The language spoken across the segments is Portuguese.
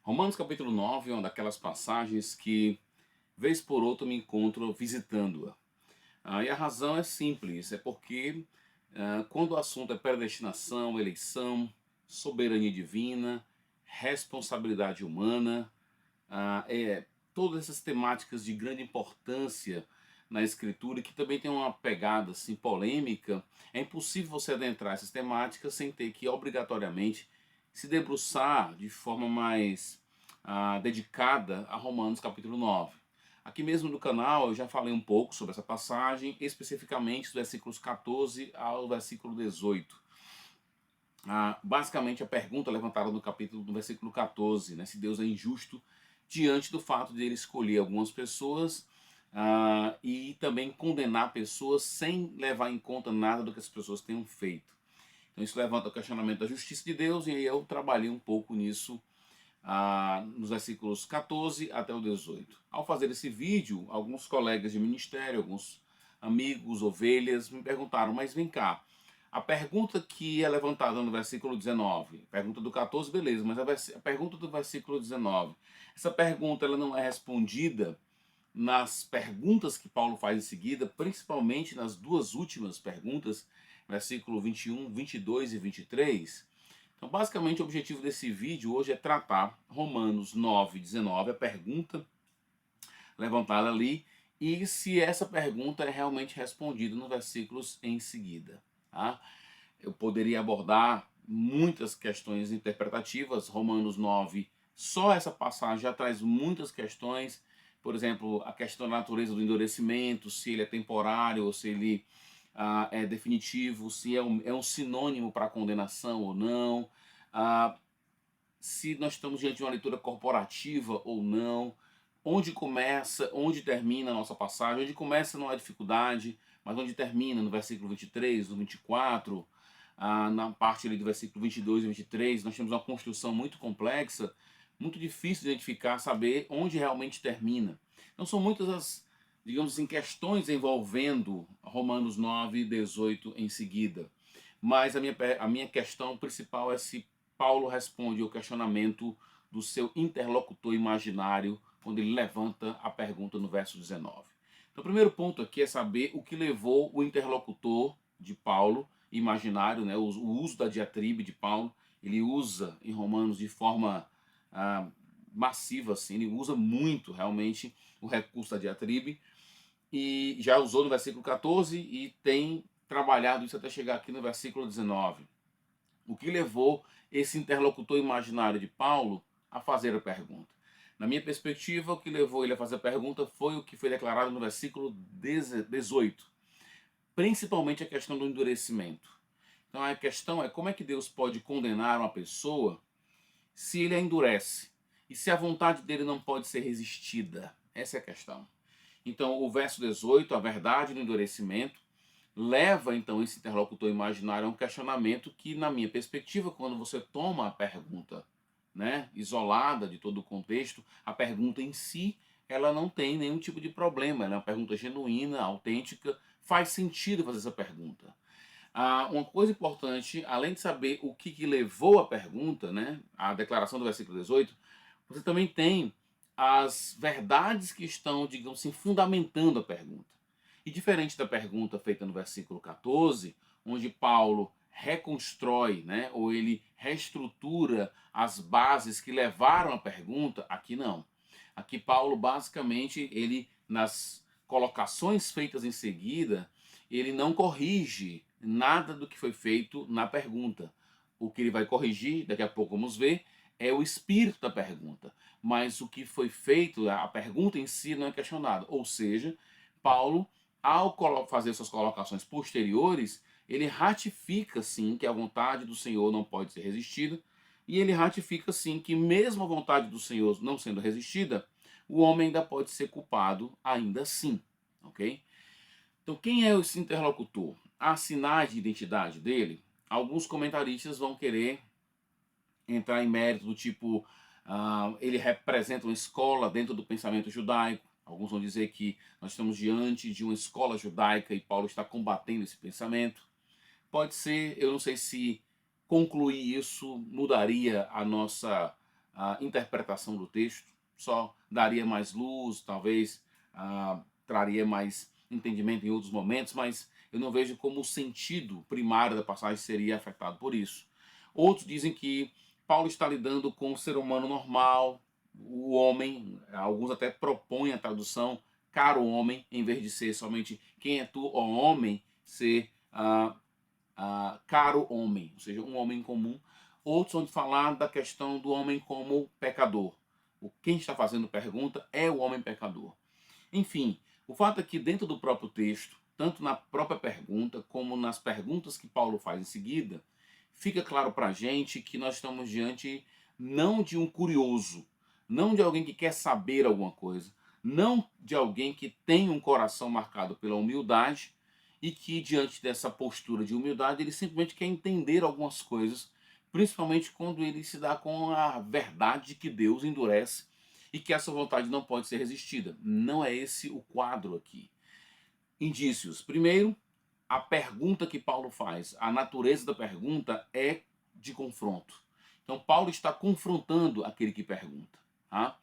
Romanos capítulo 9 é uma daquelas passagens que, vez por outra, me encontro visitando-a. E a razão é simples, é porque quando o assunto é predestinação, eleição, soberania divina, responsabilidade humana, todas essas temáticas de grande importância na escritura e que também tem uma pegada assim, polêmica, é impossível você adentrar essas temáticas sem ter que obrigatoriamente se debruçar de forma mais dedicada a Romanos capítulo 9. Aqui mesmo no canal eu já falei um pouco sobre essa passagem, especificamente dos versículos 14 ao versículo 18. Basicamente a pergunta levantada no capítulo, no versículo 14, né, se Deus é injusto diante do fato de ele escolher algumas pessoas e também condenar pessoas sem levar em conta nada do que as pessoas tenham feito. Então isso levanta o questionamento da justiça de Deus, e aí eu trabalhei um pouco nisso nos versículos 14 até o 18. Ao fazer esse vídeo, alguns colegas de ministério, alguns amigos, ovelhas, me perguntaram, mas vem cá, a pergunta que é levantada no versículo 19, pergunta do 14, beleza, mas a pergunta do versículo 19, essa pergunta ela não é respondida nas perguntas que Paulo faz em seguida, principalmente nas duas últimas perguntas, versículo 21, 22 e 23. Então, basicamente, o objetivo desse vídeo hoje é tratar Romanos 9, 19, a pergunta levantada ali, e se essa pergunta é realmente respondida nos versículos em seguida. Tá? Eu poderia abordar muitas questões interpretativas. Romanos 9, só essa passagem já traz muitas questões. Por exemplo, a questão da natureza do endurecimento, se ele é temporário ou se ele é definitivo, se é um sinônimo para condenação ou não, se nós estamos diante de uma leitura corporativa ou não, onde começa, onde termina a nossa passagem, onde começa não há dificuldade, mas onde termina, no versículo 23, no 24, na parte ali do versículo 22 e 23, nós temos uma construção muito complexa, muito difícil de identificar, saber onde realmente termina. Então são muitas as, digamos assim, questões envolvendo Romanos 9 e 18 em seguida. Mas a minha questão principal é se Paulo responde ao questionamento do seu interlocutor imaginário, quando ele levanta a pergunta no verso 19. Então, o primeiro ponto aqui é saber o que levou o interlocutor de Paulo, imaginário, né, o uso da diatribe de Paulo, ele usa em Romanos de forma massiva, assim, ele usa muito realmente o recurso da diatribe, e já usou no versículo 14 e tem trabalhado isso até chegar aqui no versículo 19. O que levou esse interlocutor imaginário de Paulo a fazer a pergunta? Na minha perspectiva, o que levou ele a fazer a pergunta foi o que foi declarado no versículo 18, principalmente a questão do endurecimento. Então a questão é como é que Deus pode condenar uma pessoa se ele a endurece e se a vontade dele não pode ser resistida. Essa é a questão. Então o verso 18, a verdade do endurecimento, leva então esse interlocutor imaginário a um questionamento que, na minha perspectiva, quando você toma a pergunta, né, isolada de todo o contexto, a pergunta em si, ela não tem nenhum tipo de problema, ela é uma pergunta genuína, autêntica, faz sentido fazer essa pergunta. Uma coisa importante, além de saber o que levou a pergunta, né, a declaração do versículo 18, você também tem as verdades que estão, digamos assim, fundamentando a pergunta. E diferente da pergunta feita no versículo 14, onde Paulo reconstrói, né, ou ele reestrutura as bases que levaram à pergunta, aqui não. Aqui Paulo basicamente, ele nas colocações feitas em seguida, ele não corrige nada do que foi feito na pergunta. O que ele vai corrigir, daqui a pouco vamos ver, é o espírito da pergunta. Mas o que foi feito, a pergunta em si não é questionada. Ou seja, Paulo, ao fazer suas colocações posteriores, ele ratifica sim que a vontade do Senhor não pode ser resistida, e ele ratifica sim que mesmo a vontade do Senhor não sendo resistida, o homem ainda pode ser culpado ainda assim, ok? Então quem é esse interlocutor? Há sinais de identidade dele? Alguns comentaristas vão querer entrar em mérito do tipo, ele representa uma escola dentro do pensamento judaico. Alguns vão dizer que nós estamos diante de uma escola judaica e Paulo está combatendo esse pensamento. Pode ser, eu não sei se concluir isso mudaria a nossa interpretação do texto, só daria mais luz, talvez traria mais entendimento em outros momentos, mas eu não vejo como o sentido primário da passagem seria afetado por isso. Outros dizem que Paulo está lidando com o ser humano normal, o homem, alguns até propõem a tradução caro homem, em vez de ser somente quem é tu, ó homem, ser caro homem, ou seja, um homem comum. Outros vão falar da questão do homem como pecador. Quem está fazendo pergunta é o homem pecador. Enfim, o fato é que dentro do próprio texto, tanto na própria pergunta como nas perguntas que Paulo faz em seguida, fica claro para a gente que nós estamos diante não de um curioso, não de alguém que quer saber alguma coisa, não de alguém que tem um coração marcado pela humildade e que, diante dessa postura de humildade, ele simplesmente quer entender algumas coisas, principalmente quando ele se dá com a verdade de que Deus endurece e que essa vontade não pode ser resistida. Não é esse o quadro aqui. Indícios. Primeiro, a pergunta que Paulo faz, a natureza da pergunta é de confronto. Então, Paulo está confrontando aquele que pergunta. Tá?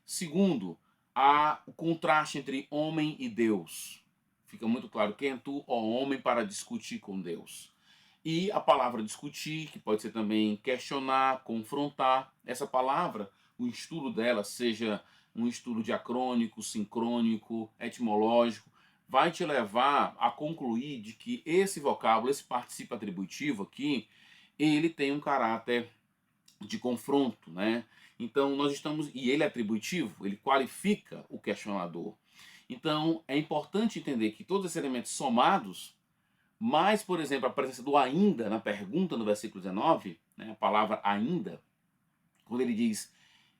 Segundo, há o contraste entre homem e Deus. Fica muito claro, quem é tu, ó homem, para discutir com Deus? E a palavra discutir, que pode ser também questionar, confrontar, essa palavra, o estudo dela, seja um estudo diacrônico, sincrônico, etimológico, vai te levar a concluir de que esse vocábulo, esse participio atributivo aqui, ele tem um caráter de confronto, né? Então nós estamos, e ele é atributivo, ele qualifica o questionador. Então é importante entender que todos esses elementos somados, mais, por exemplo, a presença do ainda na pergunta no versículo 19, né, a palavra ainda, quando ele diz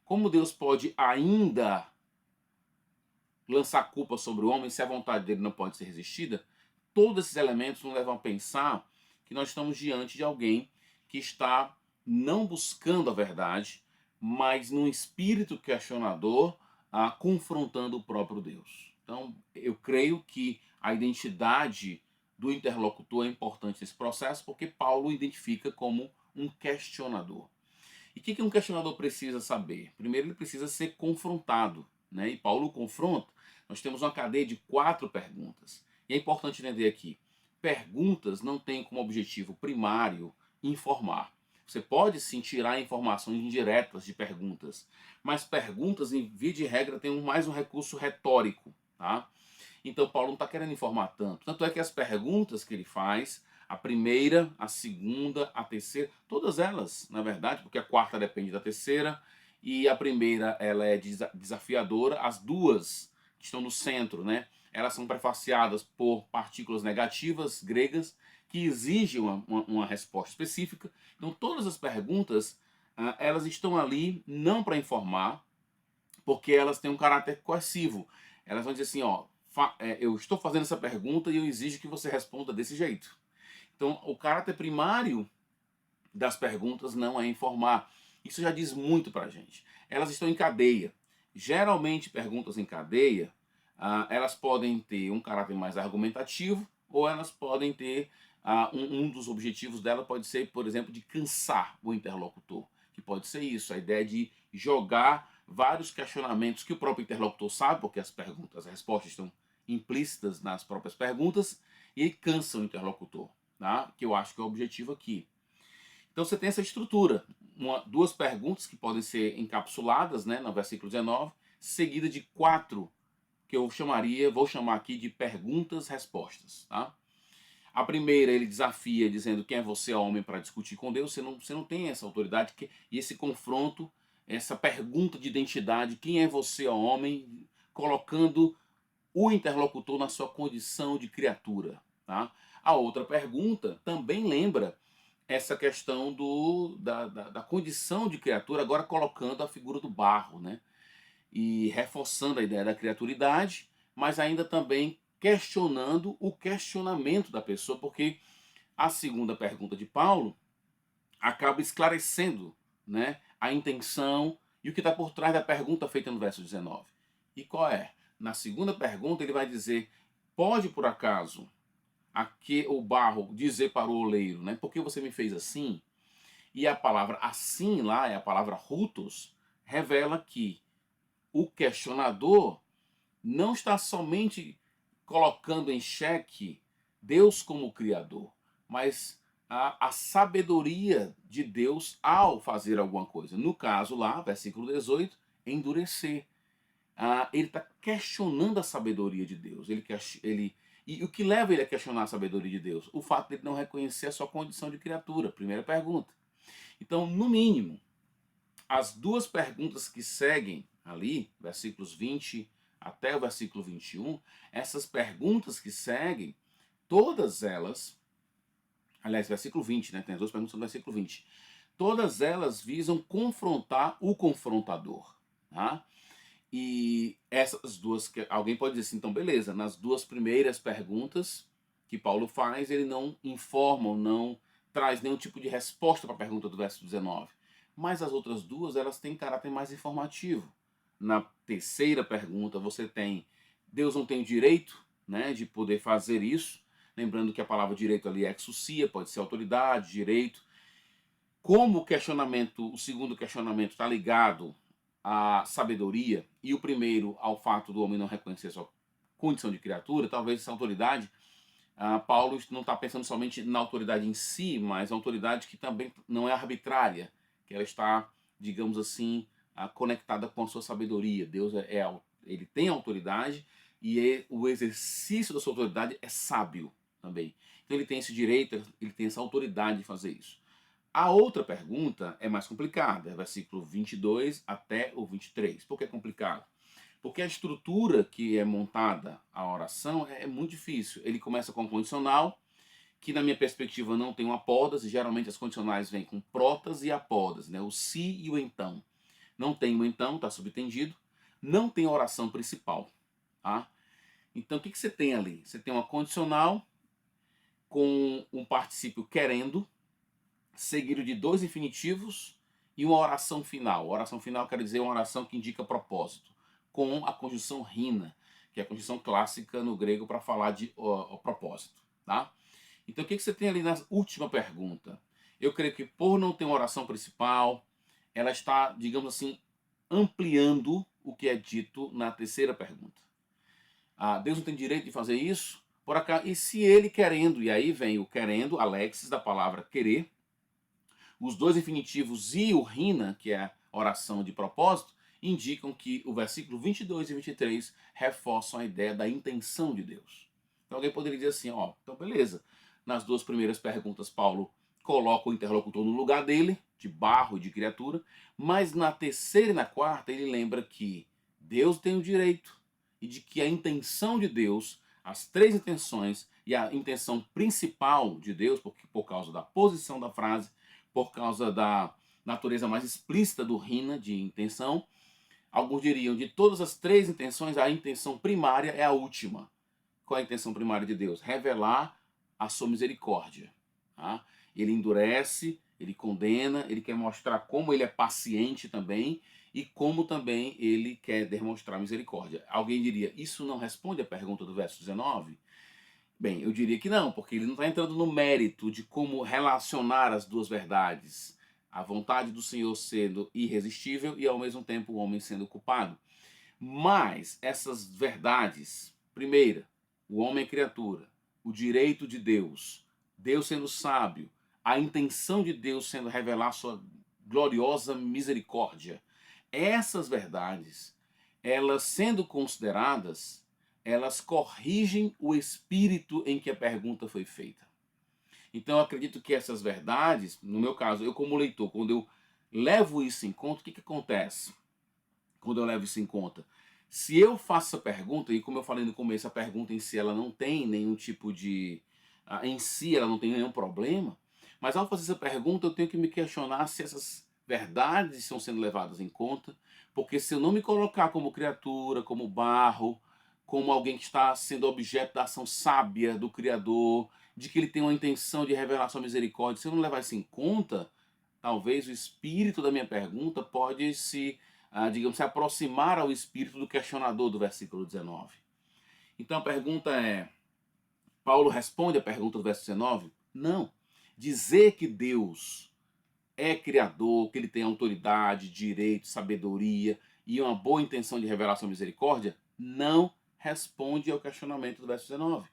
como Deus pode ainda lançar culpa sobre o homem se a vontade dele não pode ser resistida, todos esses elementos nos levam a pensar que nós estamos diante de alguém que está não buscando a verdade, mas num espírito questionador, confrontando o próprio Deus. Então, eu creio que a identidade do interlocutor é importante nesse processo, porque Paulo o identifica como um questionador. E o que um questionador precisa saber? Primeiro, ele precisa ser confrontado, né? E Paulo o confronta. Nós temos uma cadeia de 4 perguntas. E é importante entender aqui, perguntas não têm como objetivo primário informar. Você pode sim tirar informações indiretas de perguntas, mas perguntas, em via de regra, têm mais um recurso retórico, tá? Então Paulo não está querendo informar tanto. Tanto é que as perguntas que ele faz, a primeira, a segunda, a terceira, todas elas, na verdade, porque a quarta depende da terceira, e a primeira ela é desafiadora, as duas que estão no centro, né? Elas são prefaciadas por partículas negativas gregas que exigem uma resposta específica. Então todas as perguntas, elas estão ali não para informar, porque elas têm um caráter coercivo. Elas vão dizer assim, ó, eu estou fazendo essa pergunta e eu exijo que você responda desse jeito. Então, o caráter primário das perguntas não é informar. Isso já diz muito pra gente. Elas estão em cadeia. Geralmente, perguntas em cadeia, elas podem ter um caráter mais argumentativo ou elas podem ter, um dos objetivos dela pode ser, por exemplo, de cansar o interlocutor. Que pode ser isso, a ideia de jogar vários questionamentos que o próprio interlocutor sabe, porque as perguntas, as respostas estão implícitas nas próprias perguntas, e cansa o interlocutor, tá? Que eu acho que é o objetivo aqui. Então você tem essa estrutura, duas perguntas que podem ser encapsuladas, né, no versículo 19, seguida de 4 que eu vou chamar aqui de perguntas-respostas, tá? A primeira ele desafia dizendo quem é você, homem, para discutir com Deus. Você não tem essa autoridade, e esse confronto, essa pergunta de identidade, quem é você, homem, colocando o interlocutor na sua condição de criatura, tá? A outra pergunta também lembra essa questão da condição de criatura, agora colocando a figura do barro, né? E reforçando a ideia da criaturidade, mas ainda também questionando o questionamento da pessoa, porque a segunda pergunta de Paulo acaba esclarecendo, né, a intenção e o que está por trás da pergunta feita no verso 19. E qual é? Na segunda pergunta ele vai dizer, pode por acaso aqui o barro dizer para o oleiro, né, por que você me fez assim? E a palavra assim lá, é a palavra hutos, revela que o questionador não está somente colocando em xeque Deus como Criador, mas a sabedoria de Deus ao fazer alguma coisa. No caso lá, versículo 18, endurecer. Ele está questionando a sabedoria de Deus. E o que leva ele a questionar a sabedoria de Deus? O fato de ele não reconhecer a sua condição de criatura. Primeira pergunta. Então, no mínimo, as duas perguntas que seguem ali, versículos 20 até o versículo 21, essas perguntas que seguem, todas elas, aliás, versículo 20, né? Tem as duas perguntas no versículo 20. Todas elas visam confrontar o confrontador. Tá? E essas duas, alguém pode dizer assim, então beleza, nas duas primeiras perguntas que Paulo faz, ele não informa ou não traz nenhum tipo de resposta para a pergunta do verso 19. Mas as outras duas, elas têm caráter mais informativo. Na terceira pergunta, você tem, Deus não tem o direito, né, de poder fazer isso. Lembrando que a palavra direito ali é exousia, pode ser autoridade, direito. Como o questionamento, o segundo questionamento está ligado à sabedoria e o primeiro ao fato do homem não reconhecer sua condição de criatura, talvez essa autoridade, Paulo não está pensando somente na autoridade em si, mas a autoridade que também não é arbitrária, que ela está, digamos assim, conectada com a sua sabedoria. Deus ele tem autoridade e o exercício da sua autoridade é sábio também. Então ele tem esse direito, ele tem essa autoridade de fazer isso. A outra pergunta é mais complicada, é versículo 22 até o 23. Por que é complicado? Porque a estrutura que é montada a oração é muito difícil. Ele começa com um condicional, que na minha perspectiva não tem um apódas, e geralmente as condicionais vêm com protas e apódas, né? O se e o então. Não tem o então, está subtendido. Não tem oração principal. Tá? Então o que você tem ali? Você tem uma condicional com um particípio querendo, seguido de dois infinitivos e uma oração final. A oração final quer dizer uma oração que indica propósito, com a conjunção rina, que é a conjunção clássica no grego para falar de propósito. Tá? Então o que você tem ali na última pergunta? Eu creio que por não ter uma oração principal, ela está, digamos assim, ampliando o que é dito na terceira pergunta. Deus não tem direito de fazer isso? Por acaso, e se ele querendo, e aí vem o querendo, Alexis, da palavra querer, os dois infinitivos e o rina, que é a oração de propósito, indicam que o versículo 22 e 23 reforçam a ideia da intenção de Deus. Então alguém poderia dizer assim, então beleza, nas duas primeiras perguntas Paulo coloca o interlocutor no lugar dele, de barro e de criatura, mas na terceira e na quarta ele lembra que Deus tem o direito e de que a intenção de Deus, as três intenções e a intenção principal de Deus, porque por causa da posição da frase, por causa da natureza mais explícita do rina, de intenção. Alguns diriam, de todas as três intenções, a intenção primária é a última. Qual é a intenção primária de Deus? Revelar a sua misericórdia. Tá? Ele endurece, ele condena, ele quer mostrar como ele é paciente também e como também ele quer demonstrar misericórdia. Alguém diria, isso não responde à pergunta do verso 19? Bem, eu diria que não, porque ele não está entrando no mérito de como relacionar as duas verdades. A vontade do Senhor sendo irresistível e ao mesmo tempo o homem sendo culpado. Mas essas verdades, primeira, o homem é criatura, o direito de Deus, Deus sendo sábio, a intenção de Deus sendo revelar sua gloriosa misericórdia. Essas verdades, elas sendo consideradas, elas corrigem o espírito em que a pergunta foi feita. Então eu acredito que essas verdades, no meu caso, eu como leitor, quando eu levo isso em conta, o que acontece? Quando eu levo isso em conta, se eu faço essa pergunta, e como eu falei no começo, a pergunta em si ela não tem nenhum tipo de... em si ela não tem nenhum problema, mas ao fazer essa pergunta eu tenho que me questionar se essas verdades estão sendo levadas em conta, porque se eu não me colocar como criatura, como barro, como alguém que está sendo objeto da ação sábia do Criador, de que ele tem uma intenção de revelar sua misericórdia, se eu não levar isso em conta, talvez o espírito da minha pergunta pode digamos, se aproximar ao espírito do questionador do versículo 19. Então a pergunta é, Paulo responde a pergunta do verso 19? Não. Dizer que Deus é criador, que ele tem autoridade, direito, sabedoria e uma boa intenção de revelação e misericórdia, não responde ao questionamento do verso 19.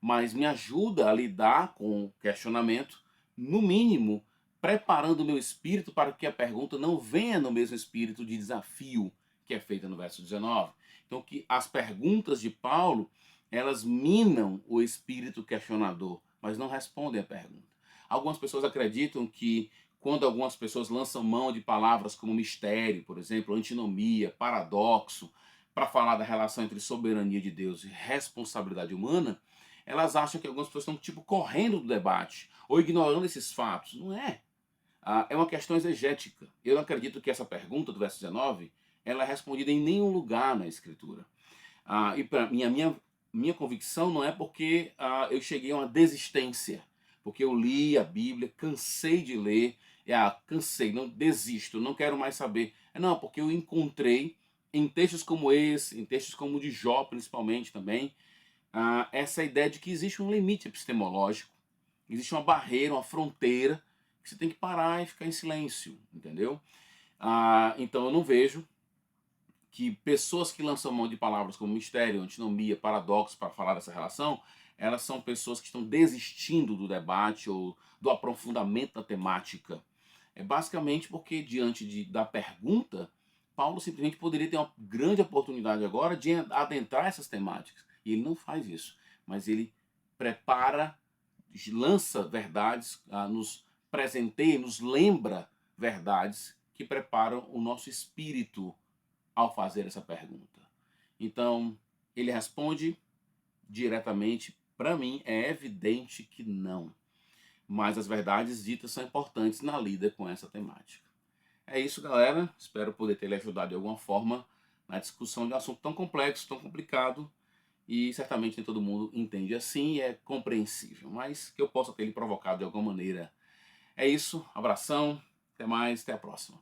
Mas me ajuda a lidar com o questionamento, no mínimo, preparando o meu espírito para que a pergunta não venha no mesmo espírito de desafio que é feita no verso 19. Então, que as perguntas de Paulo, elas minam o espírito questionador, mas não respondem à pergunta. Algumas pessoas acreditam que quando algumas pessoas lançam mão de palavras como mistério, por exemplo, antinomia, paradoxo, para falar da relação entre soberania de Deus e responsabilidade humana, elas acham que algumas pessoas estão tipo correndo do debate ou ignorando esses fatos. Não é. É uma questão exegética. Eu não acredito que essa pergunta do verso 19 ela é respondida em nenhum lugar na Escritura. E para mim, minha convicção não é porque eu cheguei a uma desistência, porque eu li a Bíblia, cansei de ler, cansei, não desisto, não quero mais saber. Não, porque eu encontrei em textos como esse, em textos como o de Jó, principalmente também, essa ideia de que existe um limite epistemológico, existe uma barreira, uma fronteira, que você tem que parar e ficar em silêncio, entendeu? Então eu não vejo que pessoas que lançam mão de palavras como mistério, antinomia, paradoxo para falar dessa relação, elas são pessoas que estão desistindo do debate ou do aprofundamento da temática. É basicamente porque, diante da pergunta, Paulo simplesmente poderia ter uma grande oportunidade agora de adentrar essas temáticas. E ele não faz isso, mas ele prepara, lança verdades, nos presenteia, nos lembra verdades que preparam o nosso espírito ao fazer essa pergunta. Então, ele responde diretamente, para mim é evidente que não. Mas as verdades ditas são importantes na lida com essa temática. É isso, galera. Espero poder ter lhe ajudado de alguma forma na discussão de um assunto tão complexo, tão complicado, e certamente nem todo mundo entende assim e é compreensível, mas que eu possa ter lhe provocado de alguma maneira. É isso, abração, até mais, até a próxima.